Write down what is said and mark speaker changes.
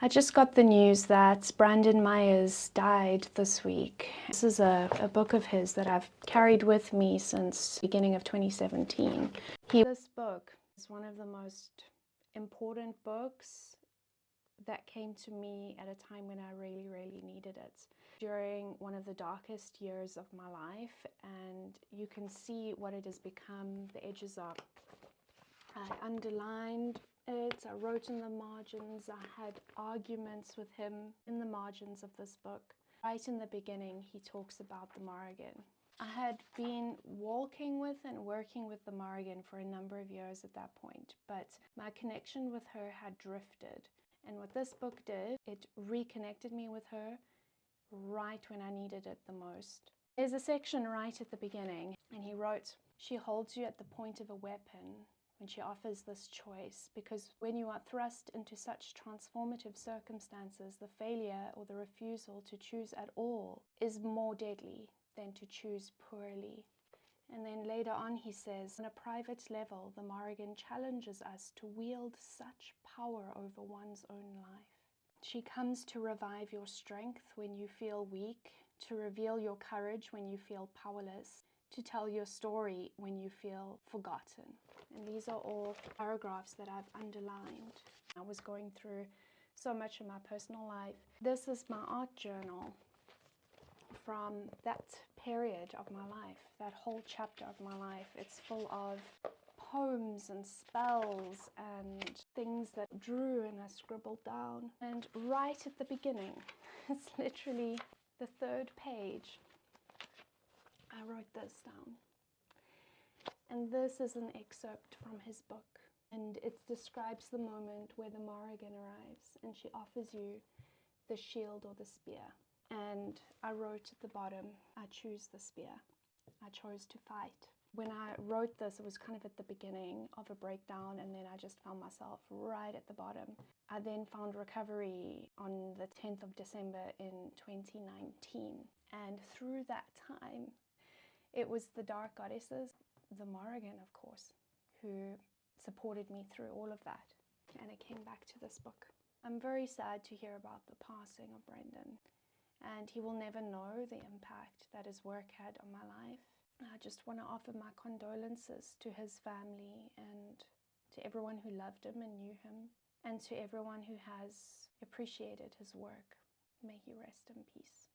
Speaker 1: I just got the news that Cathbad Myers died this week. This is a book of his that I've carried with me since the beginning of 2017. This book is one of the most important books that came to me at a time when I really needed it. During one of the darkest years of my life, and you can see what it has become. The edges are, I underlined it, I wrote in the margins, I had arguments with him in the margins of this book. Right in the beginning, he talks about the Morrigan. I had been walking with and working with the Morrigan for a number of years at that point, but my connection with her had drifted. And what this book did, it reconnected me with her right when I needed it the most. There's a section right at the beginning, and he wrote, "She holds you at the point of a weapon when she offers this choice, because when you are thrust into such transformative circumstances, the failure or the refusal to choose at all is more deadly than to choose poorly." And then later on he says, "On a private level, the Morrigan challenges us to wield such power over one's own life. She comes to revive your strength when you feel weak, to reveal your courage when you feel powerless, to tell your story when you feel forgotten." And these are all paragraphs that I've underlined. I was going through so much in my personal life. This is my art journal from that period of my life, that whole chapter of my life. It's full of poems and spells and things that I drew and I scribbled down. And right at the beginning, it's literally the third page, I wrote this down. And this is an excerpt from his book. And it describes the moment where the Morrigan arrives and she offers you the shield or the spear. And I wrote at the bottom, "I choose the spear. I chose to fight." When I wrote this, it was kind of at the beginning of a breakdown, and then I just found myself right at the bottom. I then found recovery on the 10th of December in 2019. And through that time, it was the dark goddesses, the Morrigan, of course, who supported me through all of that. And it came back to this book. I'm very sad to hear about the passing of Brendan, and he will never know the impact that his work had on my life. I just want to offer my condolences to his family and to everyone who loved him and knew him, and to everyone who has appreciated his work. May he rest in peace.